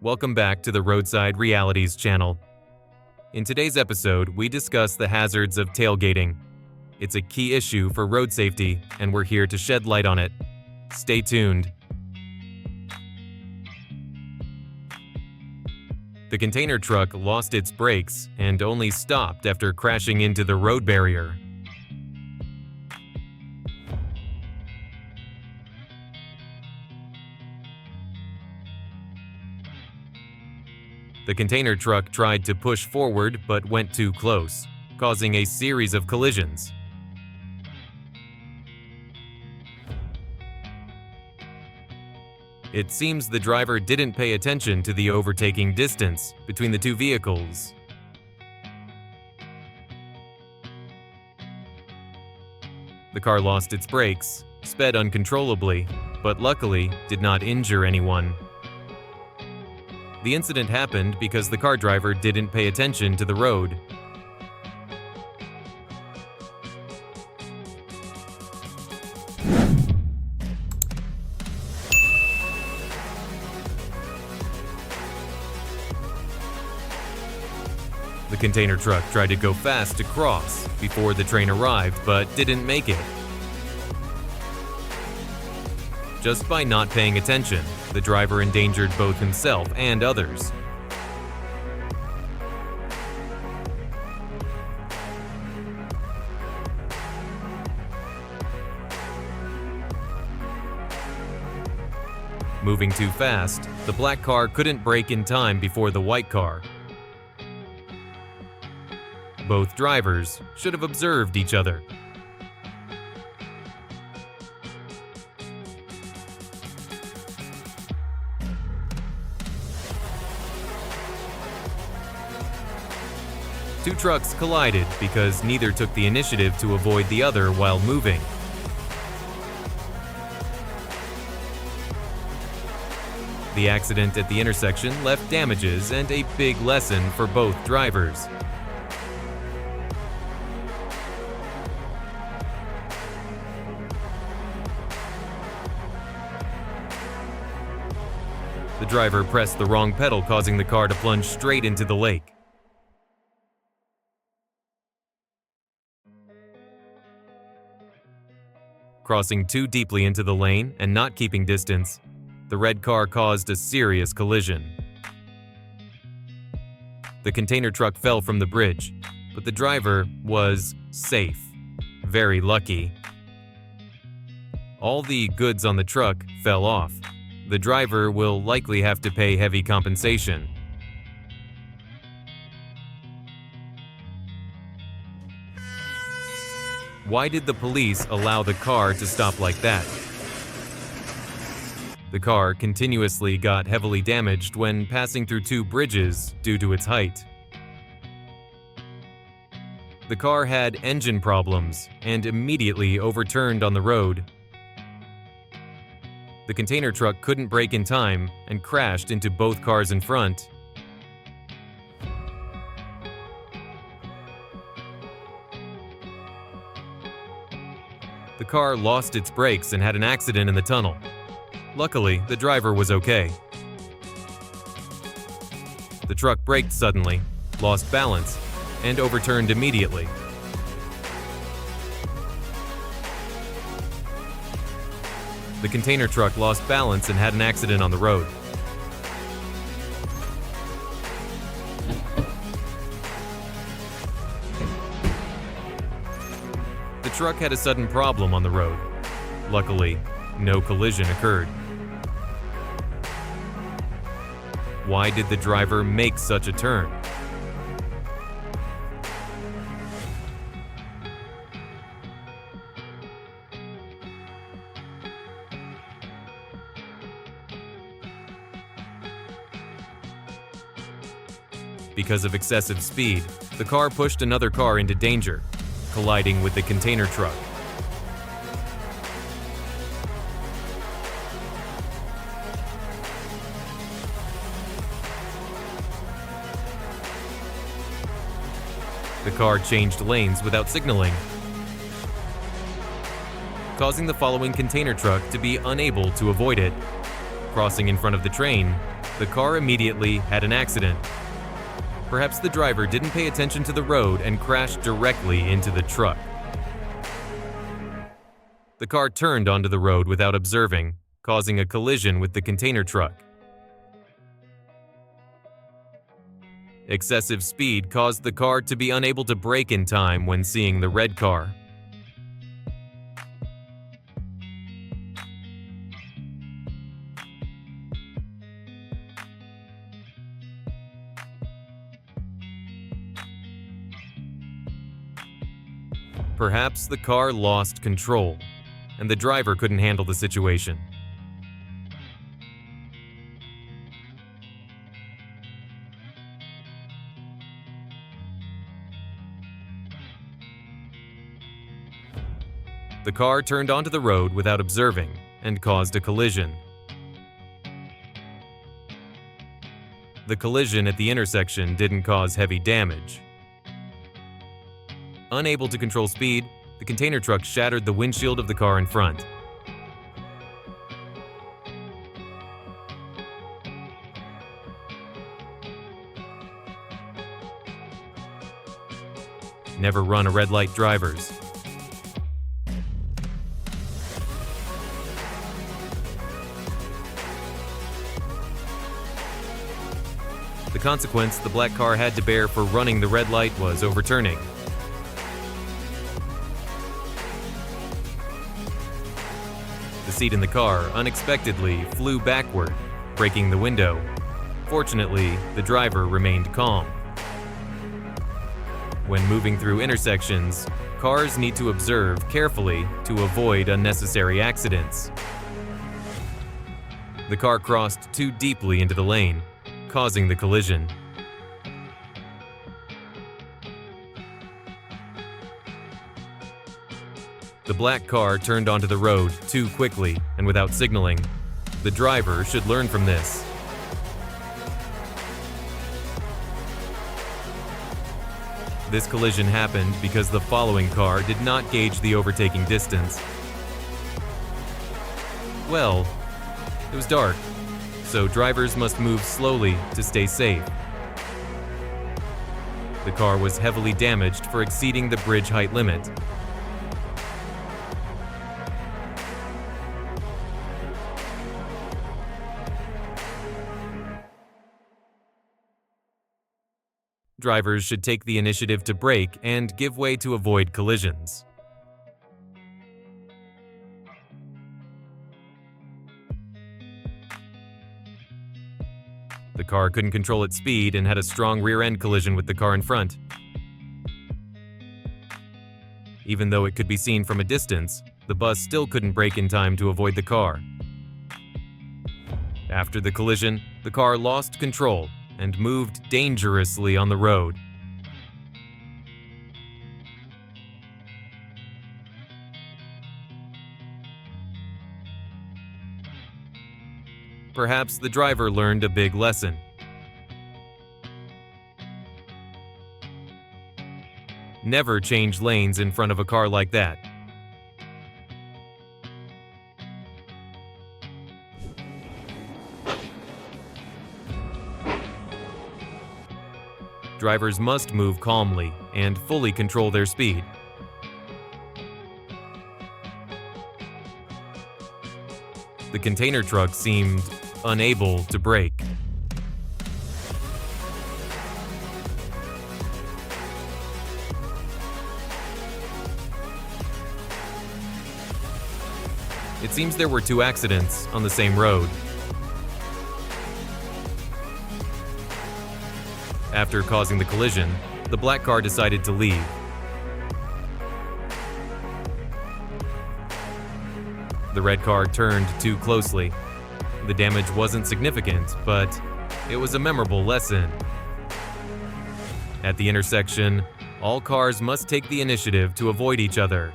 Welcome back to the Roadside Realities channel. In today's episode, we discuss the hazards of tailgating. It's a key issue for road safety, and we're here to shed light on it. Stay tuned. The container truck lost its brakes and only stopped after crashing into the road barrier. The container truck tried to push forward but went too close, causing a series of collisions. It seems the driver didn't pay attention to the overtaking distance between the two vehicles. The car lost its brakes, sped uncontrollably, but luckily did not injure anyone. The incident happened because the car driver didn't pay attention to the road. The container truck tried to go fast to cross before the train arrived, but didn't make it. Just by not paying attention, the driver endangered both himself and others. Moving too fast, the black car couldn't brake in time before the white car. Both drivers should have observed each other. Two trucks collided because neither took the initiative to avoid the other while moving. The accident at the intersection left damages and a big lesson for both drivers. The driver pressed the wrong pedal, causing the car to plunge straight into the lake. Crossing too deeply into the lane and not keeping distance, the red car caused a serious collision. The container truck fell from the bridge, but the driver was safe. Very lucky. All the goods on the truck fell off. The driver will likely have to pay heavy compensation. Why did the police allow the car to stop like that? The car continuously got heavily damaged when passing through two bridges due to its height. The car had engine problems and immediately overturned on the road. The container truck couldn't brake in time and crashed into both cars in front. The car lost its brakes and had an accident in the tunnel. Luckily, the driver was okay. The truck braked suddenly, lost balance, and overturned immediately. The container truck lost balance and had an accident on the road. The truck had a sudden problem on the road. Luckily, no collision occurred. Why did the driver make such a turn? Because of excessive speed, the car pushed another car into danger, colliding with the container truck. The car changed lanes without signaling, causing the following container truck to be unable to avoid it, crossing in front of the train The car immediately had an accident. Perhaps the driver didn't pay attention to the road and crashed directly into the truck. The car turned onto the road without observing, causing a collision with the container truck. Excessive speed caused the car to be unable to brake in time when seeing the red car. Perhaps the car lost control, and the driver couldn't handle the situation. The car turned onto the road without observing and caused a collision. The collision at the intersection didn't cause heavy damage. Unable to control speed, the container truck shattered the windshield of the car in front. Never run a red light, drivers. The consequence the black car had to bear for running the red light was overturning. The seat in the car unexpectedly flew backward, breaking the window. Fortunately, the driver remained calm. When moving through intersections, cars need to observe carefully to avoid unnecessary accidents. The car crossed too deeply into the lane, causing the collision. The black car turned onto the road too quickly and without signaling. The driver should learn from this. This collision happened because the following car did not gauge the overtaking distance. Well, it was dark, so drivers must move slowly to stay safe. The car was heavily damaged for exceeding the bridge height limit. Drivers should take the initiative to brake and give way to avoid collisions. The car couldn't control its speed and had a strong rear-end collision with the car in front. Even though it could be seen from a distance, the bus still couldn't brake in time to avoid the car. After the collision, the car lost control and moved dangerously on the road. Perhaps the driver learned a big lesson. Never change lanes in front of a car like that. Drivers must move calmly and fully control their speed. The container truck seemed unable to brake. It seems there were two accidents on the same road. After causing the collision, the black car decided to leave. The red car turned too closely. The damage wasn't significant, but it was a memorable lesson. At the intersection, all cars must take the initiative to avoid each other.